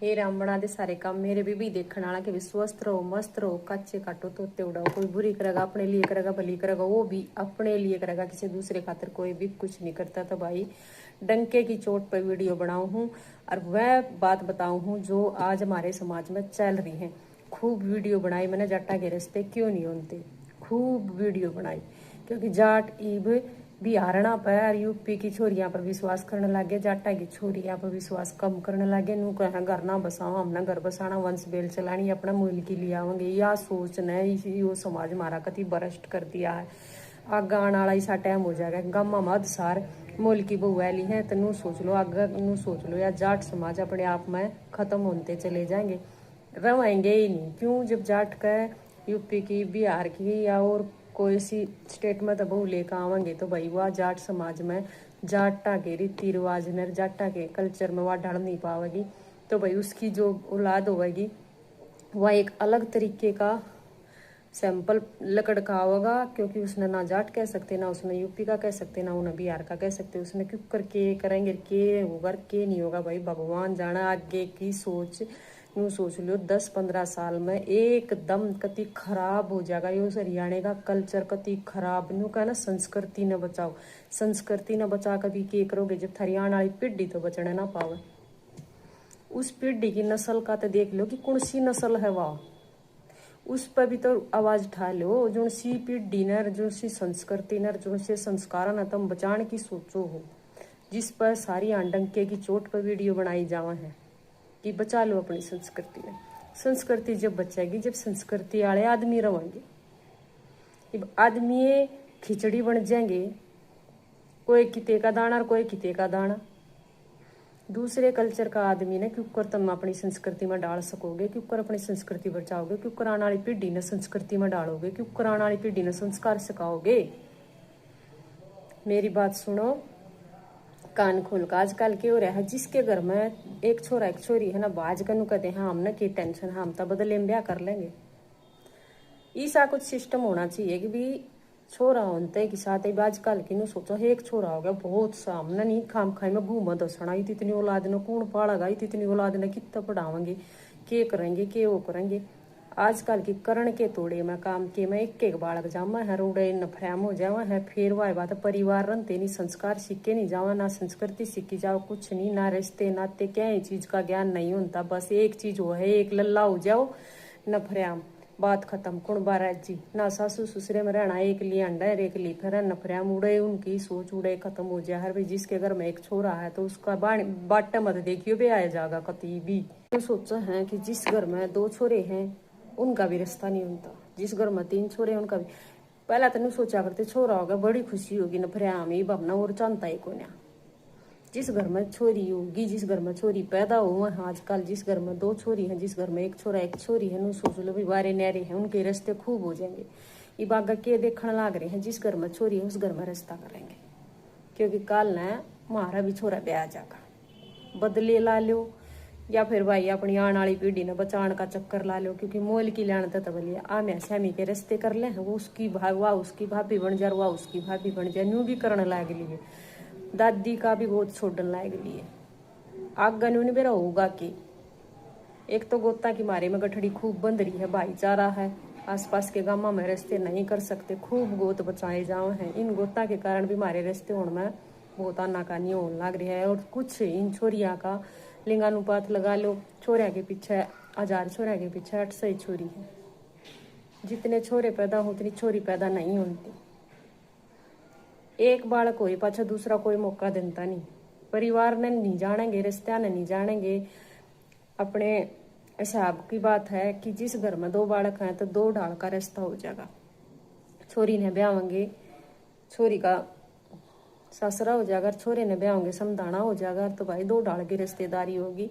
हे राम बना दे सारे काम मेरे भी देखने वाला के भी स्वस्थ रहो मस्त रहो कच्चे काटो तोते उड़ाओ। कोई बुरी करेगा अपने लिए करेगा, भली करेगा वो भी अपने लिए करेगा, किसी दूसरे खातिर कोई भी कुछ नहीं करता। तो भाई डंके की चोट पर वीडियो बनाऊ हूँ और वह बात बताऊ हूँ जो आज हमारे समाज में चल रही है। खूब वीडियो बनाई मैंने, जाटा के रिश्ते क्यों नहीं होते, खूब वीडियो बनाई क्योंकि जाट ईब बिहारणा पर यूपी की छोरियां पर विश्वास करने लगे, जाटा की छोरियां पर विश्वास कम करने लगे। नू कह घर ना बसाओ, हमने घर बसाना, वंश बेल चलानी, अपना मूल की ले आवेंगे, या सोच ने यो समाज हमारा कति भ्रष्ट कर दिया है। आगे आने वाला ऐसा टाइम हो जाएगा गामा मद सार मोल की बहु वाली है। तो नू सोच लो, आगे नू सोच लो, या जाट समाज अपने आप में खत्म होते चले जाएंगे, रहेंगे ही नहीं। क्यों, जब जाट का यूपी की बिहार की या और कोई सी स्टेट में तो बहु लेकर आवेंगे तो भाई वह जाट समाज में जाटा के रीति रिवाज ने जाटा के कल्चर में वह ढल नहीं पावेगी। तो भाई उसकी जो औलाद होगी वह एक अलग तरीके का सैंपल लकड़ का होगा, क्योंकि उसने ना जाट कह सकते, ना उसने यूपी का कह सकते, ना उन्हें बिहार का कह सकते। उसने क्यों करके करेंगे, के होगा के नहीं होगा, भाई भगवान जाना आगे की सोच। यूँ सोच लो 10-15 साल में एकदम कति खराब हो जाएगा ये हरियाणा का कल्चर, कति खराब। नू कहना संस्कृति न बचाओ, संस्कृति न बचा कभी के करोगे जब हरियाणा वाली पीढ़ी तो बचने ना पावे। उस पीढ़ी की नस्ल का तो देख लो कि कौन सी नस्ल है वह, उस पर भी तो आवाज उठा लो। जो सी पीढ़ी नर, जो सी संस्कृति नर, जो से संस्कार न तुम बचाने की सोचो हो, जिस पर सारी आंडंके की चोट पर वीडियो बनाई जावा है कि बचा लो अपनी संस्कृति में। संस्कृति जब बचेगी जब संस्कृति वाले आदमी रहेंगे। जब आदमी खिचड़ी बन जाएंगे, कोई किते का दाना और कोई किते का दाना, दूसरे कल्चर का आदमी ने क्यों कर तुम अपनी संस्कृति में डाल सकोगे, क्यों कर अपनी संस्कृति बचाओगे, क्यों कर आने वाली पीढ़ी ने संस्कृति में डालोगे, क्यों कर आने वाली पीढ़ी ने संस्कार सिखाओगे। मेरी बात सुनो कान खोल का। आजकल के हो रहा है जिसके घर में एक छोरा एक छोरी है ना, बाज कनु कहते हैं हमने की टेंशन, हम तो बदले में ब्याह कर लेंगे। ऐसा कुछ सिस्टम होना चाहिए कि भी छोरा होते कि साथ ही आजकल की सोचो एक छोरा हो गया बहुत सामने नहीं खाम खाई में घूम दसना, इतनी औलाद ने कौन पालेगा, इतनी औलाद ने कितना पढ़ावेंगे, के करेंगे, के वो करेंगे। आजकल की करण के तोड़े में काम के में एक बालक जामा है, रोडे नफरम हो जावा है। फिर वह बात परिवार रनते नहीं, संस्कार सीखे नहीं जावा, ना संस्कृति सीखी जाओ, कुछ नहीं, ना रिश्ते नाते क्या चीज का ज्ञान नहीं होता। बस एक चीज वो है, एक लल्ला हो जाओ नफरम, बात खत्म। कुण बारा जी ना सासू ससुरे में रहना, एक लिए अंडा एक लिए फिर नफरम उड़े, उनकी सोच उड़े खत्म हो जाए। हर भाई जिसके घर में एक छोरा है तो उसका बाटा मत देखियो बे आया जाएगा कति भी। तो सोचा है कि जिस घर में 2 छोरे हैं उनका भी रिश्ता नहीं होता, जिस घर में 3 छोरे हैं उनका भी। पहला तो नहीं सोचा करते छोरा होगा बड़ी खुशी होगी नफरम ये भावना और चाहता है को ना। जिस घर में छोरी होगी, जिस घर में छोरी पैदा हो, आजकल जिस घर में 2 छोरी हैं, जिस घर में एक छोरा एक छोरी है, नु सोच लो भी बारे न्यारे हैं, उनके रिश्ते खूब हो जाएंगे। ये बागा के देखने लाग रहे हैं, जिस घर में छोरी है उस घर में रिश्ता करेंगे, क्योंकि कल न हमारा भी छोरा ब्याह जाएगा। बदले ला लो या फिर भाई अपनी आने वाली पीढ़ी ने बचाने का चक्कर ला लो, क्योंकि मोल की लान तो बोलिए आम्या श्यामी के रिश्ते कर ले, वो उसकी वाह उसकी भाभी बन जा, वाह उसकी भाभी बन जा, न्यू भी करने लाग लिए। दादी का भी बहुत छोड़ने लायक लिए आगे नहीं बेरा होगा कि एक तो गोता की मारे में गठड़ी खूब बंद रही है, भाईचारा है, आसपास के गांव में रिश्ते नहीं कर सकते, खूब गोत बचाए जाओ हैं। इन गोता के कारण भी हमारे रिश्ते होने में बहुत आनाकानी होने लग रही है। और कुछ इन छोरिया का लिंगानुपात लगा लो, छोरिया के पीछे 1000 छोरिया के पीछे 800 छोरी है। जितने छोरे पैदा हो उतनी छोरी पैदा नहीं होती। एक बालक हो पाछा दूसरा कोई मौका देता नहीं। परिवार ने नहीं जानेंगे, रिश्ते ने नहीं जानेंगे। अपने हिसाब की बात है कि जिस घर में 2 बालक हैं तो 2 ढाल का रिश्ता हो जाएगा। छोरी ने ब्याहोंगे छोरी का ससुरा हो जाएगा, छोरे ने ब्याहोंगे समदाना हो जाएगा, तो भाई 2 ढाल की रिश्तेदारी होगी।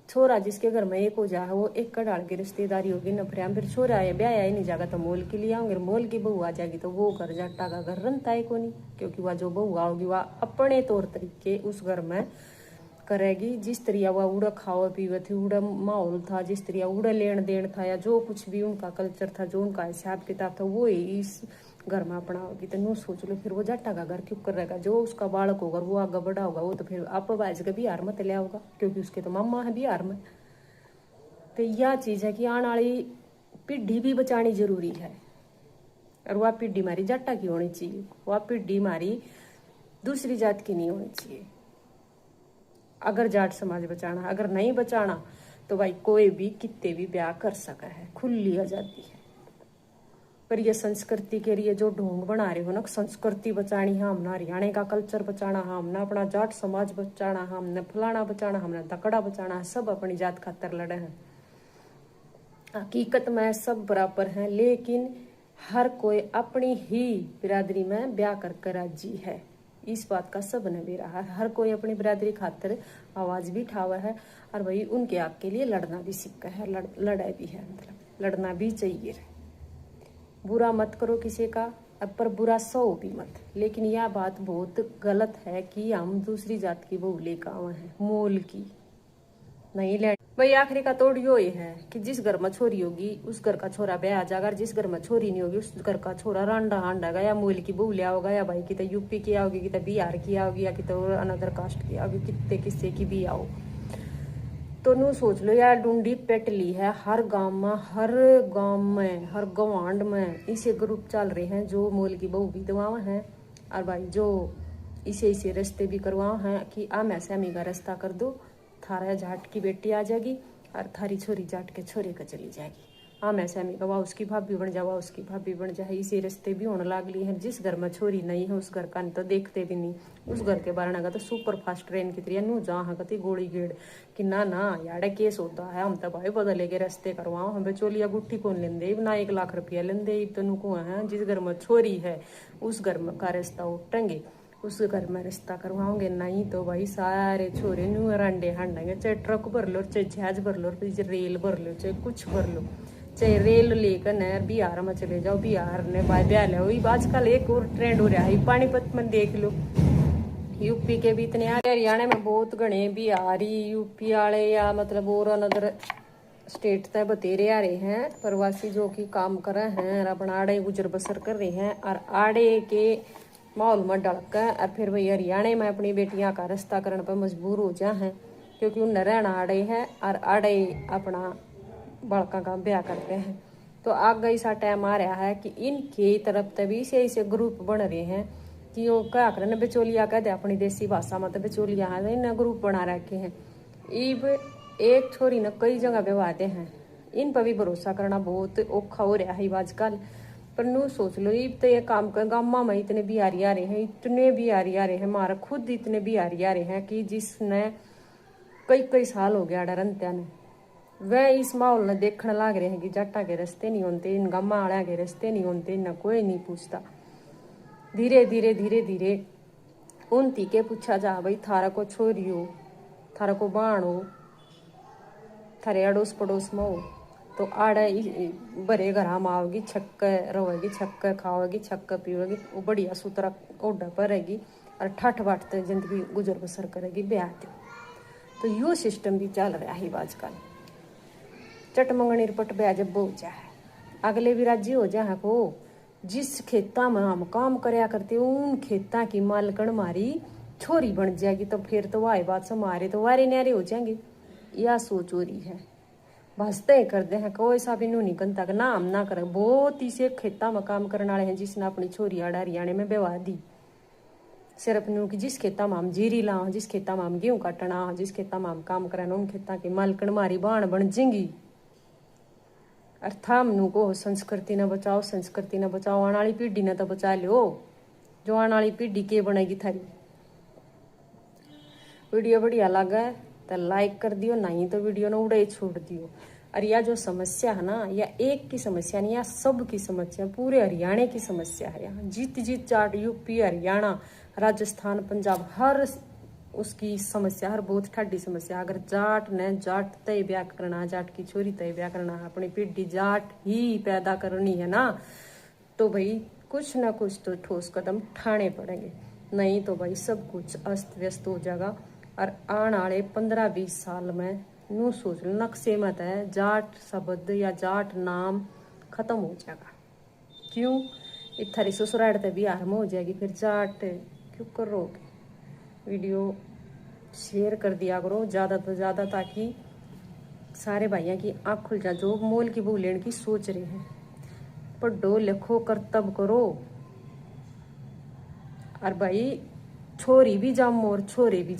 छोरा जिसके घर में एक हो जाए वो एक का डाल की रिश्तेदारी होगी नफरिया। फिर छोरा आए ब्याह ही नहीं जाएगा तो मोल के लिए आऊंगे, मोल की बहू आ जाएगी तो वो घर जाटा का घर रनता है को नहीं, क्योंकि वह जो बहू आओगी वह अपने तौर तरीके उस घर में करेगी। जिस तरह वह उड़ा खावा पीवा थी, उड़ा माहौल था, जिस तरह उड़ा लेन देन था या जो कुछ भी उनका कल्चर था, जो उनका हिसाब किताब था, वो इस घर में अपना होगी तो नू सोच लो फिर वो जाटा का घर क्यों कर रहेगा। जो उसका बालक होगा वो आगे बड़ा होगा वो तो फिर आप बाज के बिहार में तले होगा क्योंकि उसके तो मामा है बिहार में। तो यह चीज़ है कि आने वाली पीढ़ी भी बचानी जरूरी है और वह पीढ़ी हमारी जाटा की होनी चाहिए, वह पीढ़ी हमारी दूसरी जात की नहीं होनी चाहिए। अगर जाट समाज बचाना, अगर नहीं बचाना तो भाई कोई भी कितने भी ब्याह कर सका है, खुली आजादी है। पर ये संस्कृति के लिए जो ढोंग बना रहे हो ना, संस्कृति बचानी है हमने, हरियाणा का कल्चर बचाना है हमने, अपना जाट समाज बचाना है हमने, फलाना बचाना हमने, दकड़ा बचाना है, सब अपनी जात खातर लड़े हैं। हकीकत में सब बराबर हैं, लेकिन हर कोई अपनी ही बिरादरी में ब्याह कर राजी है। इस बात का सब ने भी रहा, हर कोई अपनी बिरादरी खातर आवाज भी उठावा है और वही उनके हक के लिए लड़ना भी सीखा है, लड़ाई भी है, मतलब लड़ना भी चाहिए। बुरा मत करो किसी का, अब पर बुरा सो भी मत। लेकिन यह बात बहुत गलत है कि हम दूसरी जात की बहू लेकर आए हैं, मोल की नहीं ले भाई। आखिरी का तोड़ यो ही है कि जिस घर में छोरी होगी उस घर का छोरा ब्याह आ जाएगा, जिस घर में छोरी नहीं होगी उस घर का छोरा रांडा हांडागा, या मोल की बहू लिया होगा, या भाई की तो यूपी की आओगी, कि तो बिहार की आओगी, या कि तो अनदर कास्ट की आओगी, कितने किस्से की भी आओ। तो नू सोच लो यार, डूंडी पेट ली है हर गांव में, हर गांव में, हर गवांड में इसे ग्रुप चल रहे हैं जो मोल की बहू भी दवाओ हैं और भाई जो इसे रिश्ते भी करवाओ हैं कि आ मैं से का रिश्ता कर दो, थारा जाट की बेटी आ जाएगी और थारी छोरी जाट के छोरे का चली जाएगी। हाँ मैं से का वाह उसकी भाभी बन जावा, उसकी भाभी बन जाए, इसी रिश्ते भी होने लग ली है। जिस घर में छोरी नहीं है उस घर का तो देखते भी नहीं, उस घर के बारे का तो सुपर फास्ट ट्रेन की तरह नू जहाँ कती गोली गेड़ कि ना यार केस होता है, हम तो भाई बदले के रिश्ते करवाओ, हम बेचोलिया गुट्ठी कौन लेंदे ना 1 लाख रुपया लेंदे तो नू को है। जिस घर में छोरी है उस घर में का रिश्ता उठेंगे, उस घर में रिश्ता करवाओगे, नहीं तो भाई सारे छोरे नू रंडे हांडेंगे, चाहे ट्रक भर लो, चाहे जहाज भर लो, चाहे रेल भर लो, चाहे कुछ भर लो, चाहे रेल लेकर नहर बिहार में चले जाओ, बिहार ने ब्याह लो। आजकल एक और ट्रेंड हो रहा है पानीपत में देख लो, यूपी के भी इतने आ रहे, हरियाणा में बहुत घने बिहारी यूपी वाले या मतलब और अनदर स्टेट तय बतेरे आ रहे हैं प्रवासी जो कि काम कर रहे हैं और अपना आड़े गुजर बसर कर रहे हैं और आड़े के माहौल में डलकर और फिर वही हरियाणा में अपनी बेटियां का रिश्ता करने पर मजबूर हो जा हैं क्योंकि उन्हें रहना आड़े है और आड़े अपना बड़का का ब्याह करते हैं। तो आगे ऐसा टाइम आ रहा है कि इनके तरफ तभी से ऐसे ग्रुप बन रहे हैं कि वो क्या करें, बेचोलिया कहते हैं अपनी देसी भाषा में, तो बेचोलिया है इन ग्रुप बना रखे हैं। इब एक छोरी न कई जगह व्यवहारते हैं, इन पर भी भरोसा करना बहुत औखा हो रहा है आजकल। पर नू सोच लो इब तो ये काम कर गामा में इतने बिहारी आ रहे हैं, इतने बिहारी आ रहे हैं, हमारा खुद इतने बिहारी आ रहे हैं कि जिसने कई साल हो गया डरनत्या ने वह इस माहौल ने देखने लग रहे हैं कि जाटा के रास्ते नहीं होते, इन गामा वाला के रास्ते नहीं होते, न कोई नहीं पूछता। धीरे धीरे उन तीके पूछा जा भाई थारा को छोरी हो, थारा को बाण हो, थारे अड़ोस पड़ोस में हो तो आड़े बड़े घर में आओगी, छक्क रोएगी, छक्क खाओगी, छक्क पीवेगी, वो बढ़िया सुतरा ओढ़ा परेगी और ठठ बाट जिंदगी गुजर बसर करेगी ब्याह। तो यो सिस्टम भी चल रहा है आजकल। चट मंगनी पट ब्याह जब हो जाए अगले भी राज्य हो जाए को जिस खेता में हम काम करया करते उन खेता की मालकन हमारी छोरी बन जाएगी तो फिर तो वाह बात से हमारे तो वारे न्यारे हो जाएंगे। यह सोच हो रही है, भसते करते हैं कोई सा भी नू नहीं कंता ना हम ना करे। बहुत इसे खेता में काम करने वाले हैं जिसने अपनी छोरी आड़ा हरियाणा में बेवा दी सिर्फ नू कि जिस खेता में हम जीरी ला, जिस खेता में हम गेहूं काटना, जिस खेता में हम काम करना उन खेता की मालकन हमारी बाण बन जाएंगी। अर्थाम नू को संस्कृति न बचाओ, संस्कृति न बचाओ, आने वाली पीढ़ी ने तो बचा लो, जो आने वाली पीढ़ी के बनेगी थारी। वीडियो बढ़िया लगा तो लाइक कर दियो, नहीं तो वीडियो ने उड़े छोड़ दियो। और यह जो समस्या है ना, यह एक की समस्या नहीं, यह सब की समस्या, पूरे हरियाणा की समस्या है। यहाँ जीत जाट यूपी हरियाणा राजस्थान पंजाब हर उसकी समस्या, हर बहुत ठाडी समस्या। अगर जाट ने जाट तय ब्याह करना, जाट की छोरी तय ब्याह करना, अपनी पीढ़ी जाट ही पैदा करनी है ना, तो भाई कुछ ना कुछ तो ठोस कदम उठाने पड़ेंगे, नहीं तो भाई सब कुछ अस्त व्यस्त हो जाएगा। और आने वाले 15-20 साल में नू सोच लो नक्शे मत है जाट शब्द या जाट नाम खत्म हो जाएगा। क्यों इथारी ससुराल तक भी आरम हो जाएगी, फिर जाट क्यों करोगे। वीडियो शेयर कर दिया करो ज़्यादा तो ज़्यादा, ताकि सारे भाइयों की आँख खुल जाए जो मोल की बहू लेने की सोच रहे हैं। पढ़ो लिखो कर्तव्य करो। और भाई छोरी भी जामो और छोरे भी